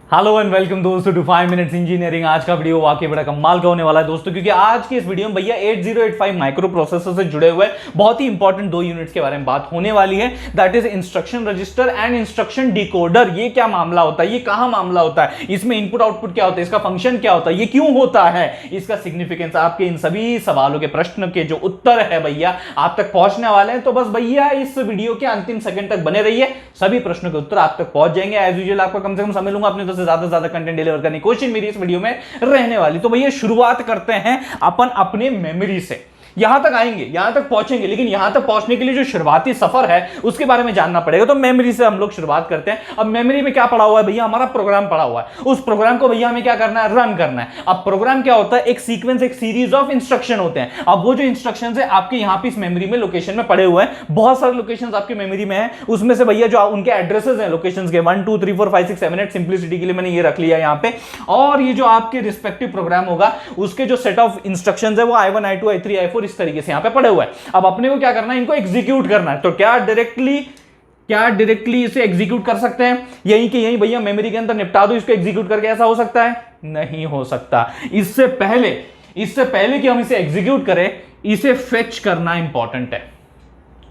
Hello and welcome दोस्तों to 5 minutes engineering. आज का वीडियो वाकई बड़ा कमाल का होने वाला है दोस्तों, क्योंकि आज की इस वीडियो में भैया 8085 माइक्रो प्रोसेसर से जुड़े हुए बहुत ही इंपॉर्टेंट दो यूनिट्स के बारे में बात होने वाली है। That is instruction register and instruction decoder. ये क्या मामला होता है, ये कहां मामला होता है, इसमें इनपुट आउटपुट क्या होता है, इसका फंक्शन क्या होता है, ये क्यों होता है, इसका सिग्निफिकेंस, आपके इन सभी सवालों के प्रश्न के जो उत्तर है भैया आप तक पहुंचने वाले हैं। तो बस भैया इस वीडियो के अंतिम सेकंड तक बने रहिए, सभी प्रश्नों के उत्तर आप तक पहुंच जाएंगे। एज यूजुअल आपका कम से कम समय लूंगा, अपने तो से ज्यादा कंटेंट डिलीवर करने की कोशिश मेरी इस वीडियो में रहने वाली। तो भैया शुरुआत करते हैं अपन अपने मेमोरी से। यहां तक आएंगे, यहां तक पहुंचेंगे, लेकिन यहां तक पहुंचने के लिए जो शुरुआती सफर है उसके बारे में जानना पड़ेगा। तो मेमोरी से हम लोग शुरुआत करते हैं। अब मेमोरी में क्या पड़ा हुआ है भैया, हमारा प्रोग्राम पड़ा हुआ है। उस प्रोग्राम को भैया हमें क्या करना है, रन करना है। अब प्रोग्राम क्या होता है, एक सीक्वेंस, एक सीरीज ऑफ इंस्ट्रक्शन होते हैं। अब वो जो इंस्ट्रक्शन है आपके यहां पे इस मेमोरी में लोकेशन में पड़े हुए हैं, बहुत सारे लोकेशन आपकी मेमोरी में है। उसमें से भैया जो उनके एड्रेसेस हैं लोकेशन के 1 2 3 4 5 6 7 8, सिंप्लिसिटी के लिए मैंने ये रख लिया यहां पे। और ये जो आपके रिस्पेक्टिव प्रोग्राम होगा उसके जो सेट ऑफ इंस्ट्रक्शंस है वो I1 I2 I3 I4 इस तरीके से यहां पे हुआ है। अब अपने को क्या करना है, इनको एग्जीक्यूट करना है। तो क्या डायरेक्टली इसे एग्जीक्यूट कर सकते हैं, यहीं के यहीं भैया मेमोरी के अंदर निपटा दो इसको एग्जीक्यूट करके, ऐसा हो सकता है? नहीं हो सकता। इससे पहले कि हम इसे एग्जीक्यूट करें, इसे फेच करना इंपॉर्टेंट है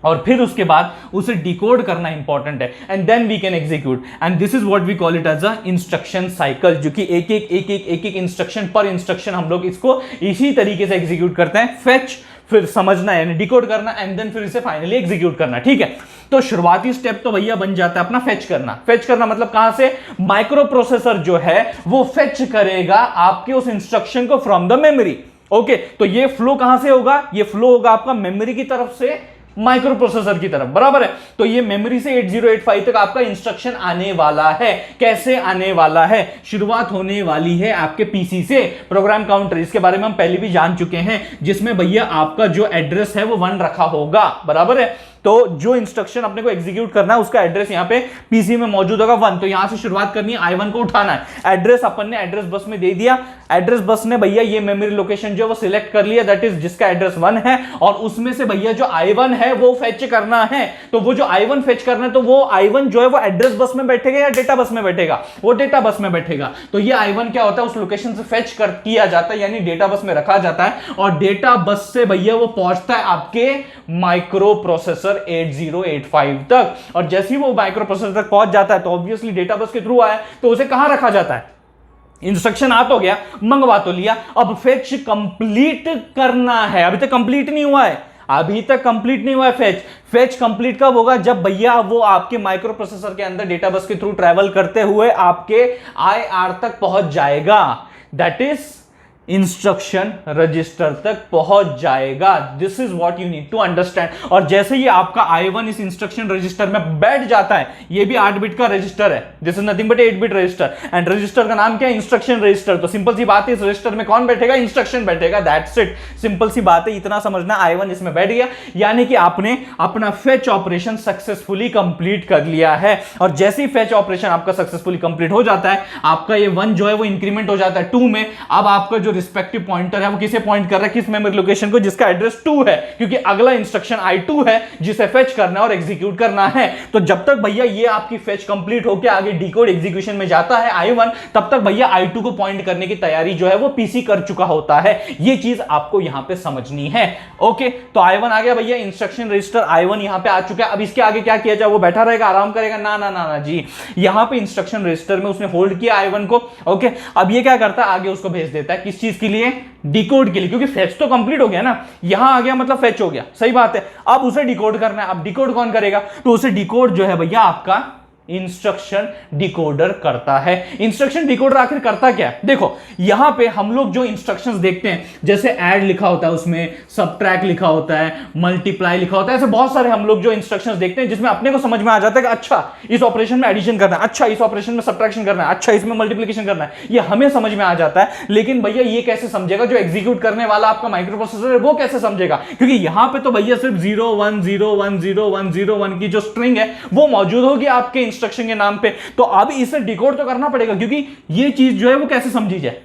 और फिर उसके बाद उसे डिकोड करना इंपॉर्टेंट है, and then we can execute. And this is what we call it as a instruction cycle, जो कि एक एक इंस्ट्रक्शन पर इंस्ट्रक्शन हम लोग इसको इसी तरीके से एग्जीक्यूट करते हैं। फेच, फिर समझना यानी डिकोड करना, एंड देन फिर इसे फाइनली एग्जीक्यूट करना। ठीक है, तो शुरुआती स्टेप तो भैया बन जाता है अपना फेच करना। फेच करना मतलब कहां से, माइक्रो प्रोसेसर जो है वो फेच करेगा आपके उस इंस्ट्रक्शन को फ्रॉम द मेमोरी। ओके, तो ये फ्लो कहां से होगा, ये फ्लो होगा आपका मेमोरी की तरफ से माइक्रो प्रोसेसर की तरफ, बराबर है। तो ये मेमोरी से 8085 तक आपका इंस्ट्रक्शन आने वाला है। कैसे आने वाला है, शुरुआत होने वाली है आपके पीसी से। प्रोग्राम काउंटर, इसके बारे में हम पहले भी जान चुके हैं, जिसमें भैया आपका जो एड्रेस है वो 1 रखा होगा, बराबर है। तो जो इंस्ट्रक्शन अपने को एग्जीक्यूट करना है उसका एड्रेस यहां पे पीसी में मौजूद होगा 1। तो यहां से शुरुआत करनी है, I1 को उठाना है। एड्रेस अपन ने एड्रेस बस में दे दिया, एड्रेस बस ने भैया ये मेमोरी लोकेशन जो है वो सिलेक्ट कर लिया, दैट इज जिसका एड्रेस 1 है, और उसमें से भैया जो I1 है वो फेच करना है। तो वो जो I1 फेच करना है, तो वो I1 जो है वो एड्रेस बस में बैठेगा या डेटा बस में बैठेगा, वो डेटा बस में बैठेगा। तो ये I1 क्या होता है, उस लोकेशन से फेच किया जाता है, यानी डेटा बस में रखा जाता है, और डेटा बस से भैया वो पहुंचता है आपके माइक्रो प्रोसेसर 8085 तक। और जैसे ही वो माइक्रो प्रोसेसर तक पहुंच जाता है तो ऑब्वियसली डेटा बस के थ्रू आया, तो उसे कहां रखा जाता है, इंस्ट्रक्शन आ तो गया, मंगवा तो लिया, अब फेच कंप्लीट करना है। अभी तक कंप्लीट नहीं हुआ है, फेच कंप्लीट कब होगा, जब भैया वो आपके माइक्रो प्रोसेसर के अंदर डेटा बस के थ्रू ट्रैवल करते हुए आपके IR तक पहुंच जाएगा, दैट इज इंस्ट्रक्शन रजिस्टर तक पहुंच जाएगा। This is what you need to understand. और जैसे ही आपका I1 इस इंस्ट्रक्शन रजिस्टर में बैठ जाता है, ये भी 8 बिट का रजिस्टर है, this is nothing but 8 bit register, and register का नाम क्या है, इंस्ट्रक्शन रजिस्टर। तो सिंपल सी बात है, इस रजिस्टर में कौन बैठेगा, इंस्ट्रक्शन बैठेगा, दैट्स इट। सिंपल सी बात है, इतना समझना। I1 इसमें बैठ गया, यानी कि आपने अपना फेच ऑपरेशन सक्सेसफुली कंप्लीट कर लिया है। और जैसे ही फेच ऑपरेशन आपका सक्सेसफुली कंप्लीट हो जाता है, आपका ये 1 जो है वो इंक्रीमेंट हो जाता है 2 में। अब आपका जो रिस्पेक्टिव पॉइंटर है वो किसे पॉइंट कर रहा है, किस मेमोरी लोकेशन को, जिसका एड्रेस 2 है, क्योंकि अगला इंस्ट्रक्शन I2 है जिसे फेच करना और एग्जीक्यूट करना है। तो जब तक भैया ये आपकी फेच कंप्लीट होकर आगे डिकोड एग्जीक्यूशन में जाता है I1, तब तक भैया I2 को पॉइंट करने की तैयारी जो है वो पीसी कर चुका होता है। ये चीज आपको यहां पे समझनी है। ओके, तो I1 आ गया भैया, इंस्ट्रक्शन रजिस्टर I1 यहां पे आ चुका है। अब इसके आगे क्या किया जाए, वो बैठा रहेगा, आराम करेगा? ना ना ना ना जी, यहां पे इंस्ट्रक्शन रजिस्टर में उसने होल्ड किया I1 को। ओके, अब ये क्या करता है, आगे उसको भेज देता है, किस चीज के लिए, डिकोड के लिए, क्योंकि फेच तो कंप्लीट हो गया ना, यहां आ गया मतलब फेच हो गया, सही बात है। अब उसे डिकोड करना है। अब डिकोड कौन करेगा, तो उसे डिकोड जो है भैया आपका इंस्ट्रक्शन डिकोडर करता है। इंस्ट्रक्शन डिकोडर आखिर करता क्या है, देखो यहां पे हम लोग जो इंस्ट्रक्शंस देखते हैं, जैसे ऐड लिखा होता है, उसमें सबट्रैक्ट लिखा होता है, मल्टीप्लाई लिखा होता है, ऐसे बहुत सारे हम लोग जो इंस्ट्रक्शंस देखते हैं जिसमें अपने को समझ में आ जाता है कि अच्छा इस ऑपरेशन में एडिशन करना है, अच्छा इस ऑपरेशन में सबट्रैक्शन करना है, अच्छा इसमें मल्टीप्लिकेशन करना है, ये हमें समझ में आ जाता है। लेकिन भैया ये कैसे समझेगा, जो एग्जीक्यूट करने वाला आपका माइक्रो प्रोसेसर है वो कैसे समझेगा, क्योंकि यहां पे तो भैया सिर्फ 0 1 0 1 0 1 0 1 की जो स्ट्रिंग है वो मौजूद होगी आपके इंस्ट्रक्शन के नाम पे। तो अब इसे डिकोड तो करना पड़ेगा, क्योंकि ये चीज जो है वो कैसे समझी जाए,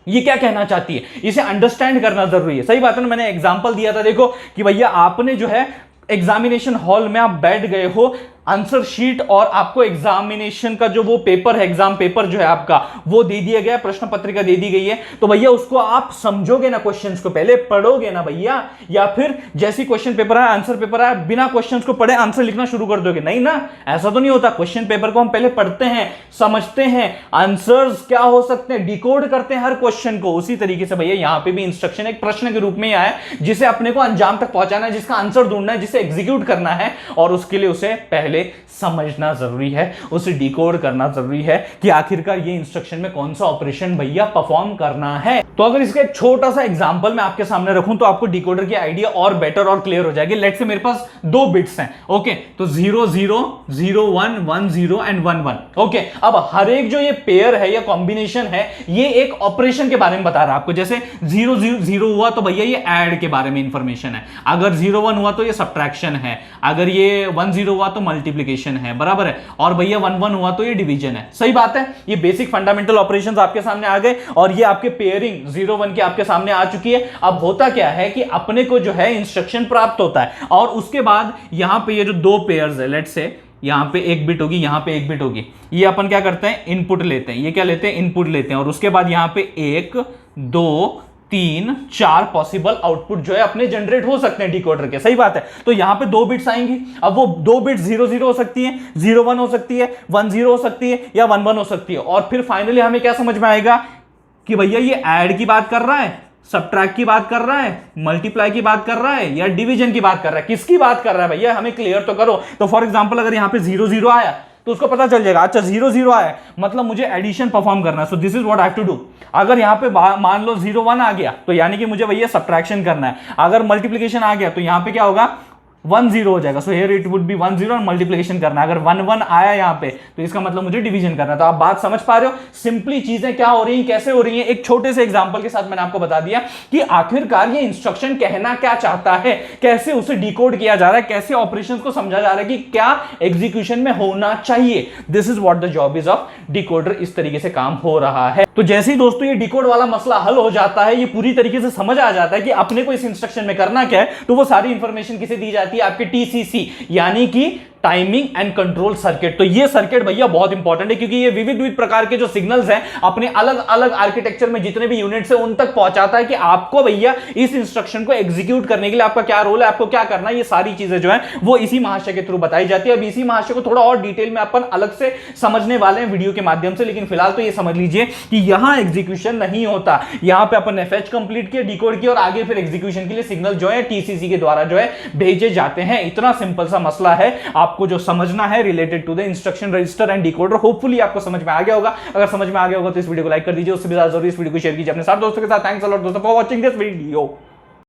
ये क्या कहना चाहती है, इसे अंडरस्टैंड करना जरूरी है। सही बात है ना, मैंने एग्जांपल दिया था, देखो कि भैया आपने जो है एग्जामिनेशन हॉल में आप बैठ गए हो, आंसर शीट और आपको एग्जामिनेशन का जो वो पेपर है, एग्जाम पेपर जो है आपका, वो दे दिया गया, प्रश्न पत्रिका दे दी गई है, तो भैया उसको आप समझोगे ना, क्वेश्चंस को पहले पढ़ोगे ना भैया, या फिर जैसी क्वेश्चन पेपर आया, आंसर पेपर आया, बिना क्वेश्चंस को पढ़े आंसर लिखना शुरू कर दोगे? नहीं ना, ऐसा तो नहीं होता। क्वेश्चन पेपर को हम पहले पढ़ते हैं, समझते हैं, आंसर्स क्या हो सकते हैं, डिकोड करते हैं हर क्वेश्चन को। उसी तरीके से भैया यहां पे भी इंस्ट्रक्शन एक प्रश्न के रूप में आया है, जिसे अपने को अंजाम तक पहुंचाना है, जिसका आंसर ढूंढना है, जिसे एग्जीक्यूट करना है, और उसके लिए उसे पहले समझना जरूरी है, उसे डिकोड करना जरूरी है कि आखिरकार ये इंस्ट्रक्शन में कौन सा ऑपरेशन भैया परफॉर्म करना है। तो अगर इसका एक छोटा सा एग्जांपल मैं आपके सामने रखूं तो आपको डिकोडर की आइडिया और बेटर और क्लियर हो जाएगी। लेट्स से मेरे पास 2 बिट्स हैं, ओके, तो 0 0 0 1 1 0 एंड 1 1, ओके। अब हर एक जो ये पेयर है या कॉम्बिनेशन है, ये एक ऑपरेशन के बारे में बता रहा है आपको। जैसे 0 0 0 हुआ तो भैया ये ऐड के बारे में इंफॉर्मेशन है, अगर 0 1 हुआ तो ये सब्ट्रैक्शन है, अगर ये 1 0 हुआ तो मल्टीप्लिकेशन है, बराबर है, और भैया 1 1 हुआ तो ये डिवीजन है। सही बात है, ये बेसिक फंडामेंटल ऑपरेशंस आपके सामने आ गए, और ये आपके पेयरिंग 0 1 की आपके सामने आ चुकी है। अब होता क्या है कि अपने को जो है इंस्ट्रक्शन प्राप्त होता है, और उसके बाद यहां पे ये जो 2 पेयर्स है, लेट्स से यहां पे 1 बिट होगी, यहां पे 1 बिट होगी, ये अपन क्या करते हैं, इनपुट लेते हैं, ये क्या लेते हैं, इनपुट लेते हैं, और उसके बाद यहां पे 1 2 3 4 पॉसिबल आउटपुट जो है अपने जनरेट हो सकते हैं डिकोडर के। सही बात है, तो यहां पे 2 बिट्स आएंगी। अब वो 2 बिट्स 0 0 हो सकती है, 0 1 हो सकती है, 1 0 हो सकती है, या 1 1 हो सकती है, और फिर फाइनली हमें क्या समझ में आएगा कि भैया ये ऐड की बात कर रहा है, सब्ट्रैक्ट की बात कर रहा है, मल्टीप्लाई की बात कर रहा है, या डिवीजन की बात कर रहा है, किसकी बात कर रहा है भैया, हमें क्लियर तो करो। तो फॉर एग्जांपल अगर यहां पे 0 0 आया तो उसको पता चल जाएगा, अच्छा 0 0 आया मतलब मुझे एडिशन परफॉर्म करना है, so this is what I have to do. अगर यहां पे मान लो 0 1 आ गया तो यानी कि मुझे भैया सब्ट्रैक्शन करना है, अगर मल्टीप्लिकेशन आ गया तो यहां पे क्या होगा, 1 0 हो जाएगा, so here it would be 1 0 और मल्टीप्लिकेशन करना है। अगर 1 1 आया यहां पे तो इसका मतलब मुझे डिवीजन करना है। तो आप बात समझ पा रहे हो, सिंपली चीजें क्या हो रही हैं, कैसे हो रही हैं, एक छोटे से एग्जांपल के साथ मैंने आपको बता दिया कि आखिरकार ये इंस्ट्रक्शन कहना क्या चाहता है, कैसे उसे डिकोड किया जा रहा है, कैसे ऑपरेशंस को समझा जा रहा है कि क्या एग्जीक्यूशन में होना चाहिए। This is what the job is of decoder. इस तरीके से काम हो रहा है। तो जैसे ही दोस्तों ये डिकोड वाला मसला हल हो जाता है, ये पूरी तरीके से समझ आ जाता है कि अपने को इस इंस्ट्रक्शन में करना क्या है, तो वो सारी इंफॉर्मेशन किसे दी जाती है, आपके TCC यानी कि टाइमिंग एंड कंट्रोल सर्किट। तो ये सर्किट भैया बहुत इंपॉर्टेंट है, क्योंकि ये विविध प्रकार के जो सिग्नल्स हैं अपने अलग अलग आर्किटेक्चर में जितने भी यूनिट्स हैं उन तक पहुंचाता है कि आपको भैया इस इंस्ट्रक्शन को एग्जीक्यूट करने के लिए आपका क्या रोल है, आपको क्या करना है। ये सारी चीजें जो है वो इसी महाशय के थ्रू बताई जाती है। अब इसी महाशय को थोड़ा और डिटेल में अपन अलग से समझने वाले हैं वीडियो के माध्यम से, लेकिन फिलहाल तो ये समझ लीजिए कि यहां एग्जीक्यूशन नहीं होता, यहां पे अपन FH कंप्लीट किया, डिकोड किया, और आगे फिर एग्जीक्यूशन के लिए सिग्नल जो है TCC के द्वारा जो है भेजे जाते हैं। इतना सिंपल सा मसला है, आपको जो समझना है related to the instruction register and decoder. Hopefully आपको समझ में आ गया होगा। अगर समझ में आ गया होगा तो इस वीडियो को लाइक कर दीजिए, उससे भी ज्यादा जरूरी इस वीडियो को शेयर कीजिए अपने सारे दोस्तों के साथ। थैंक्स अ लॉट दोस्तों फॉर वाचिंग दिस वीडियो।